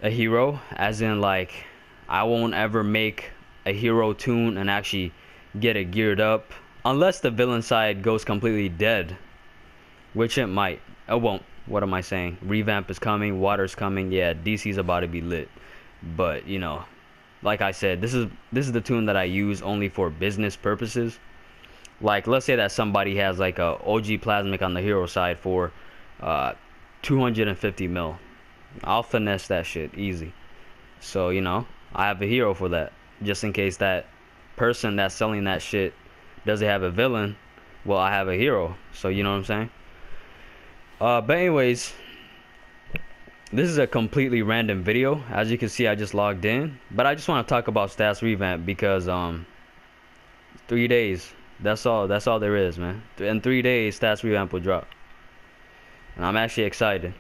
a hero, as in like I won't ever make a hero tune and actually get it geared up unless the villain side goes completely dead, which it might. It won't. What am I saying? Revamp is coming, water's coming. Yeah, DC's about to be lit. But, you know, like I said, this is the tune that I use only for business purposes. Like, let's say that somebody has like a OG plasmic on the hero side for uh 250 mil. I'll finesse that shit easy. So, you know, I have a hero for that. Just in case that person that's selling that shit doesn't have a villain, well, I have a hero. So, you know what I'm saying? But anyways, this is a completely random video. As you can see, I just logged in. But I just want to talk about stats revamp because 3 days. That's all there is, man. In 3 days, stats revamp will drop. And I'm actually excited.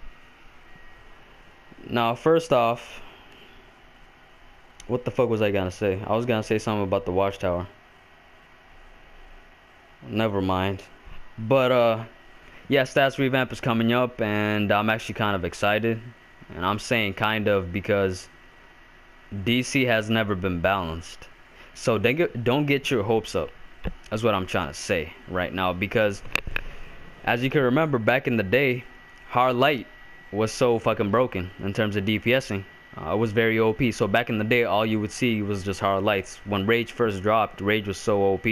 Now, first off, what the fuck was I gonna say? I was gonna say something about the watchtower. Never mind. But yeah, stats revamp is coming up, and I'm actually kind of excited. And I'm saying kind of because DC has never been balanced. So don't get your hopes up. That's what I'm trying to say right now. Because as you can remember, back in the day, Hard Light was so fucking broken in terms of DPSing. It was very OP. So back in the day, all you would see was just Hard Lights. When Rage first dropped, Rage was so OP.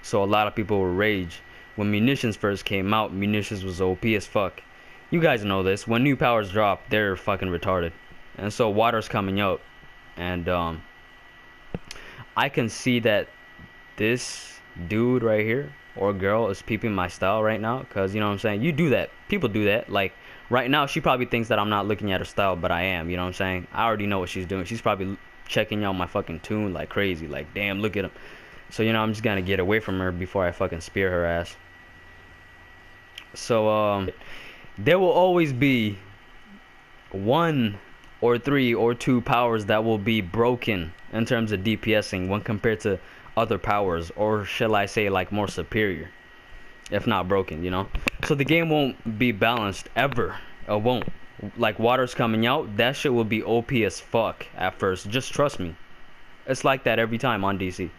So a lot of people would Rage. When Munitions first came out, Munitions was OP as fuck. You guys know this. When new powers drop, they're fucking retarded. And so Water's coming up. And I can see that this dude right here or girl is peeping my style right now. Because, you know what I'm saying? You do that. People do that. Like, right now, she probably thinks that I'm not looking at her style, but I am. You know what I'm saying? I already know what she's doing. She's probably checking out my fucking tune like crazy. Like, damn, look at him. So, you know, I'm just gonna get away from her before I fucking spear her ass. So, there will always be 1 or 3 or 2 powers that will be broken in terms of DPSing when compared to other powers, or shall I say like more superior, if not broken, you know. So the game won't be balanced ever. It won't. Like Water's coming out, that shit will be OP as fuck at first. Just trust me. It's like that every time on DC.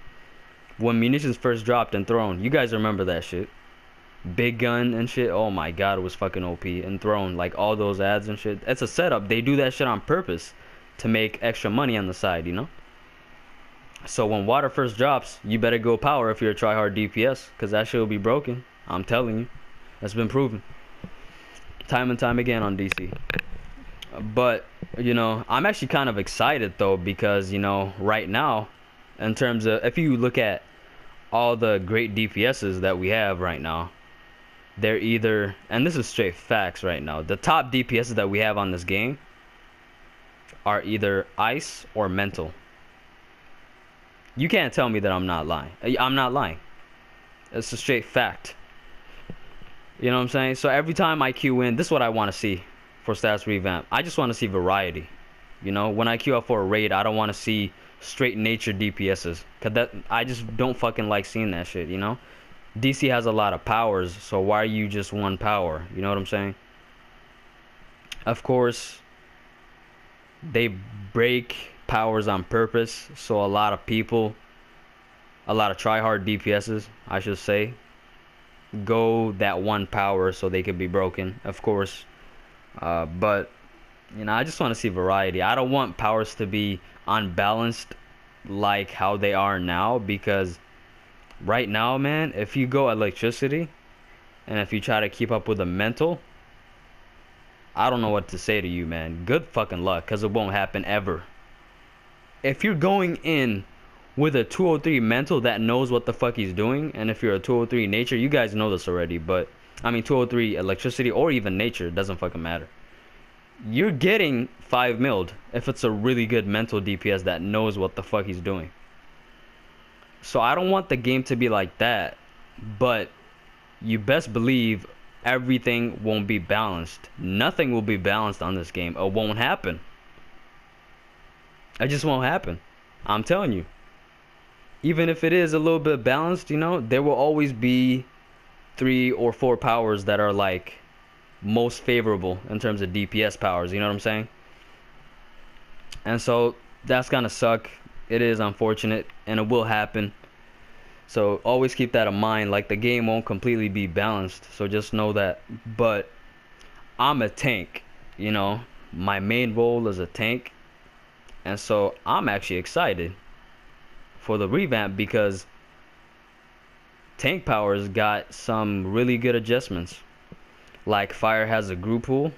When Munitions first dropped and Throne, you guys remember that shit. Big Gun and shit. Oh my god, it was fucking OP. And Throne, like all those ads and shit. It's a setup. They do that shit on purpose to make extra money on the side, you know. So when Water first drops, you better go power if you're a tryhard DPS, because that shit will be broken. I'm telling you. That's been proven. Time and time again on DC. But, you know, I'm actually kind of excited though, because, you know, right now, in terms of, if you look at all the great DPSs that we have right now, they're either, and this is straight facts right now, the top DPSs that we have on this game are either ice or mental. You can't tell me that I'm not lying. I'm not lying. It's a straight fact. You know what I'm saying? So every time I queue in, this is what I want to see for stats revamp. I just want to see variety. You know, when I queue up for a raid, I don't want to see straight nature DPSs. Cause that, I just don't fucking like seeing that shit, you know? DC has a lot of powers, so why are you just one power? You know what I'm saying? Of course, they break powers on purpose, so a lot of people, a lot of tryhard DPSs, I should say, go that one power so they could be broken, of course. But, you know, I just want to see variety. I don't want powers to be unbalanced like how they are now, because right now, man, if you go electricity and if you try to keep up with the mental, I don't know what to say to you, man. Good fucking luck, because it won't happen ever. If you're going in with a 203 mental that knows what the fuck he's doing, and if you're a 203 nature, you guys know this already, but I mean 203 electricity or even nature, doesn't fucking matter. You're getting 5 milled if it's a really good mental DPS that knows what the fuck he's doing. So I don't want the game to be like that, but you best believe everything won't be balanced. Nothing will be balanced on this game. It won't happen. It just won't happen. I'm telling you. Even if it is a little bit balanced, you know, there will always be 3 or 4 powers that are like most favorable in terms of DPS powers, you know what I'm saying? And so that's gonna suck. It is unfortunate, and it will happen. So always keep that in mind. Like, the game won't completely be balanced, so just know that. But I'm a tank, you know. My main role is a tank, and so I'm actually excited for the revamp because tank powers got some really good adjustments. Like, fire has a group pool,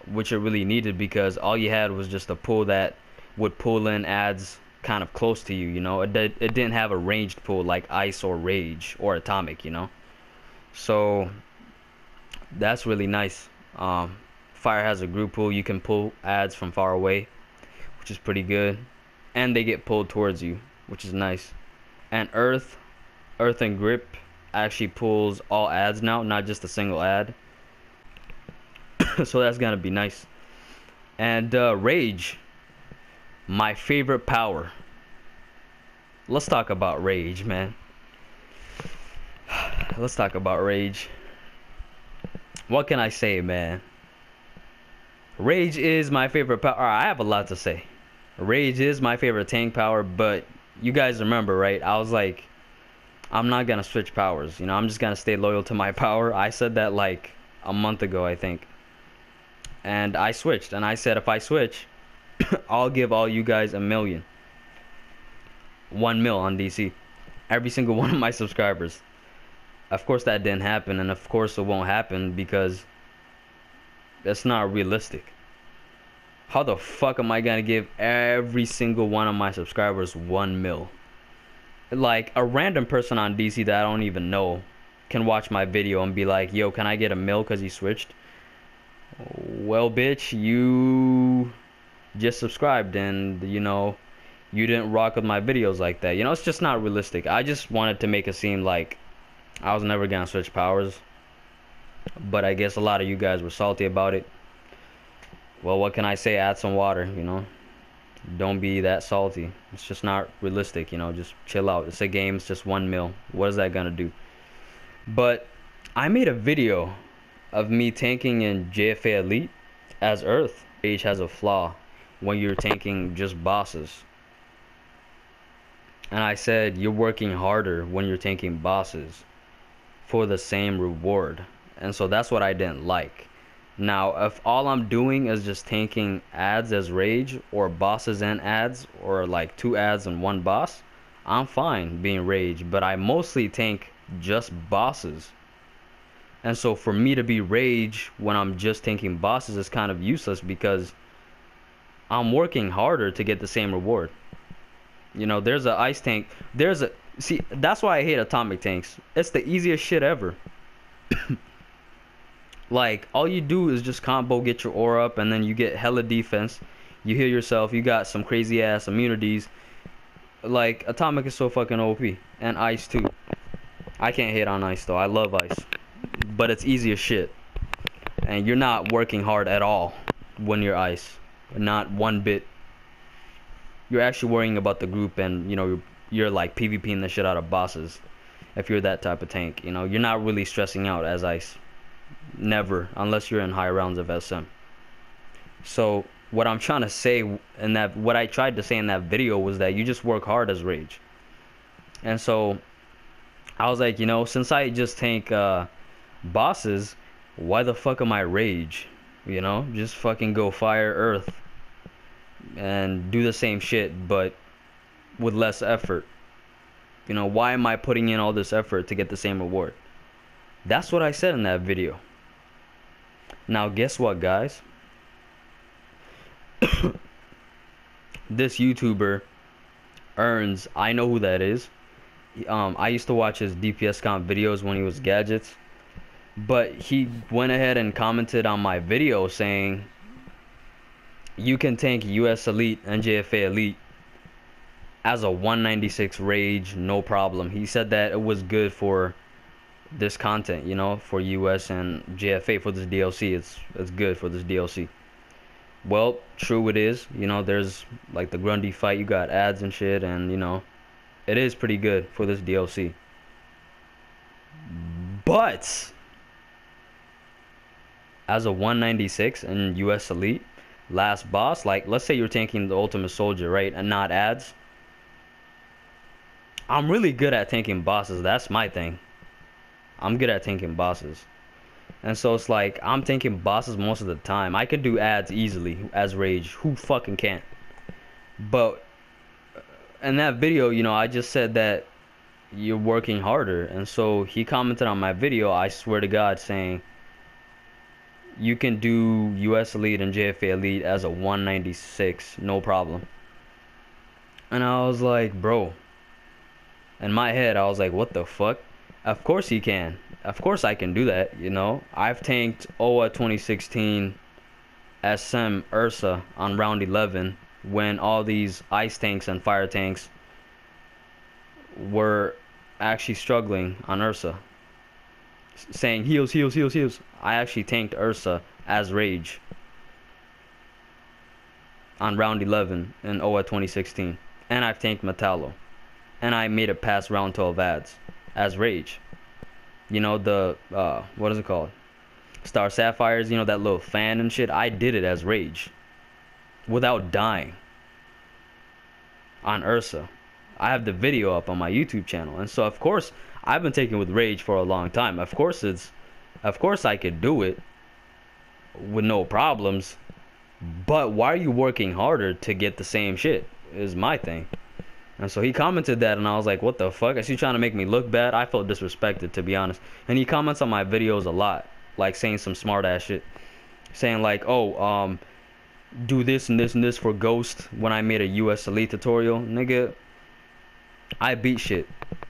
which it really needed because all you had was just a pool that would pull in ads kind of close to you, you know. It didn't have a ranged pool like ice or rage or atomic, you know. So that's really nice. Fire has a group pool. You can pull ads from far away, which is pretty good, and they get pulled towards you, which is nice. And earth and grip actually pulls all ads now, not just a single ad. So that's gonna be nice. And rage, my favorite power. Let's talk about rage, man. Let's talk about rage. What can I say, man? Rage is my favorite power. I have a lot to say. Rage is my favorite tank power, but you guys remember, right? I was like, I'm not gonna switch powers. You know, I'm just gonna stay loyal to my power. I said that like a month ago, I think. And I switched, and I said if I switch, I'll give all you guys a million. 1 mil on DC. Every single one of my subscribers. Of course that didn't happen, and of course it won't happen because that's not realistic. How the fuck am I gonna give every single one of my subscribers 1 mil? Like, a random person on DC that I don't even know can watch my video and be like, yo, can I get a mil because he switched? Well, bitch, you just subscribed and, you know, you didn't rock with my videos like that. You know, it's just not realistic. I just wanted to make it seem like I was never gonna switch powers. But I guess a lot of you guys were salty about it. Well, what can I say? Add some water, you know. Don't be that salty. It's just not realistic, you know. Just chill out. It's a game. It's just 1 mil. What is that gonna do? But I made a video of me tanking in JFA Elite as Earth. Rage has a flaw when you're tanking just bosses. And I said you're working harder when you're tanking bosses for the same reward. And so that's what I didn't like. Now, if all I'm doing is just tanking ads as rage, or bosses and ads, or like 2 ads and 1 boss, I'm fine being rage. But I mostly tank just bosses. And so for me to be rage when I'm just tanking bosses is kind of useless because I'm working harder to get the same reward. You know, there's a ice tank. See, that's why I hate atomic tanks. It's the easiest shit ever. Like, all you do is just combo, get your aura up, and then you get hella defense. You heal yourself. You got some crazy ass immunities. Like, atomic is so fucking OP. And ice too. I can't hate on ice though. I love ice. But it's easy as shit. And you're not working hard at all when you're ice. Not one bit. You're actually worrying about the group, and, you know, you're like PvPing the shit out of bosses. If you're that type of tank, you know, you're not really stressing out as ice. Never, unless you're in high rounds of SM. So what I'm trying to say in that, what I tried to say in that video was that you just work hard as rage. And so I was like, you know, since I just tank bosses, why the fuck am I rage? You know, just fucking go fire earth and do the same shit but with less effort. You know, why am I putting in all this effort to get the same reward? That's what I said in that video. Now guess what, guys? This YouTuber earns, I know who that is. I used to watch his DPS comp videos when he was gadgets, but he went ahead and commented on my video saying you can tank US Elite and JFA Elite as a 196 rage, no problem. He said that it was good for this content, you know, for US and JFA, for this DLC. It's good for this DLC. Well, true it is. You know, there's like the Grundy fight, you got ads and shit, and, you know, it is pretty good for this DLC. But as a 196 in US Elite, last boss, like let's say you're tanking the Ultimate Soldier, right, and not ads. I'm really good at tanking bosses. That's my thing. I'm good at tanking bosses. And so it's like I'm tanking bosses most of the time. I could do ads easily as rage. Who fucking can't? But in that video, you know, I just said that you're working harder. And so he commented on my video, I swear to God, saying you can do US Elite and JFA Elite as a 196, no problem. And I was like, bro, in my head, I was like, what the fuck? Of course he can. Of course I can do that, you know. I've tanked OA 2016 SM Ursa on round 11 when all these ice tanks and fire tanks were actually struggling on Ursa. Saying heals, heals, heals, heals. I actually tanked Ursa as rage on round 11 in OA 2016. And I've tanked Metallo. And I made it past round 12 ads as rage. You know, the what is it called, Star Sapphires, you know, that little fan and shit. I did it as rage without dying on Ursa. I have the video up on my YouTube channel. And so of course I've been taking with rage for a long time. Of course I could do it with no problems. But why are you working harder to get the same shit is my thing. And so he commented that, and I was like, what the fuck? Is he trying to make me look bad? I felt disrespected, to be honest. And he comments on my videos a lot, like saying some smart ass shit. Saying like, oh, do this and this and this for Ghost when I made a US Elite tutorial. Nigga, I beat shit.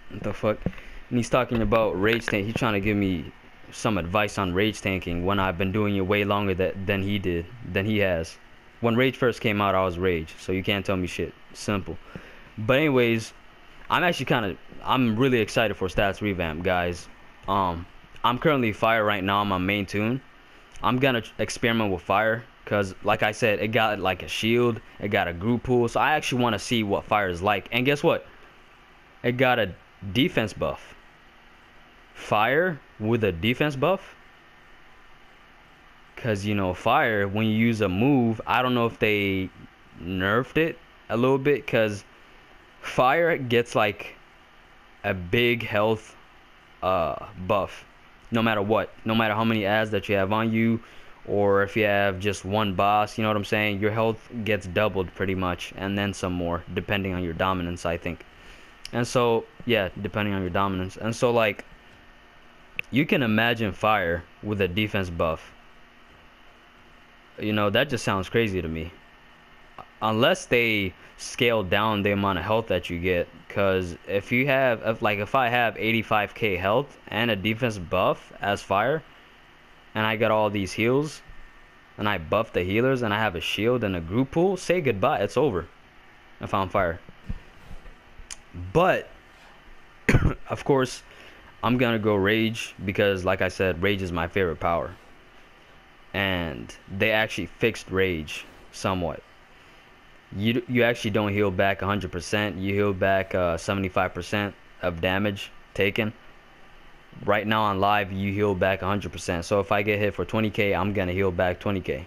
What the fuck? And he's talking about rage tank. He's trying to give me some advice on rage tanking when I've been doing it way longer than he has. When rage first came out, I was rage. So you can't tell me shit. Simple. But anyways, I'm really excited for stats revamp, guys. I'm currently fire right now on my main tune. I'm gonna experiment with fire because, like I said, it got like a shield, it got a group pool, so I actually want to see what fire is like. And guess what? It got a defense buff. Fire with a defense buff. Cause you know, fire, when you use a move, I don't know if they nerfed it a little bit, cause fire gets like a big health buff no matter what, no matter how many ads that you have on you, or if you have just one boss, you know what I'm saying, your health gets doubled pretty much, and then some more depending on your dominance, I think. And so yeah, depending on your dominance. And so like, you can imagine fire with a defense buff. You know, that just sounds crazy to me. Unless they scale down the amount of health that you get, because if I have 85k health and a defense buff as fire, and I got all these heals, and I buff the healers, and I have a shield and a group pool, say goodbye, it's over if I'm fire. But of course I'm gonna go rage, because like I said, rage is my favorite power, and they actually fixed rage somewhat. You actually don't heal back 100%. You heal back 75% of damage taken. Right now on live, you heal back 100%. So if I get hit for 20k, I'm gonna heal back 20k.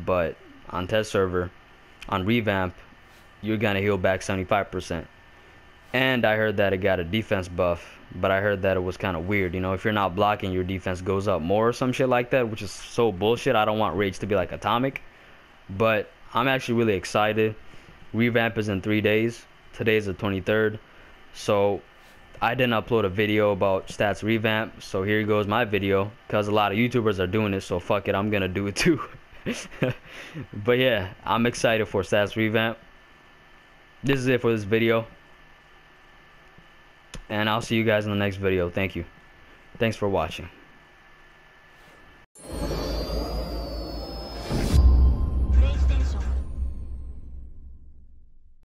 But on test server, on revamp, you're gonna heal back 75%. And I heard that it got a defense buff, but I heard that it was kind of weird. You know, if you're not blocking, your defense goes up more or some shit like that, which is so bullshit. I don't want rage to be like atomic, but I'm actually really excited. Revamp is in 3 days. Today's the 23rd. So I didn't upload a video about stats revamp. So here goes my video, because a lot of YouTubers are doing it. So fuck it, I'm going to do it too. But yeah, I'm excited for stats revamp. This is it for this video. And I'll see you guys in the next video. Thank you. Thanks for watching.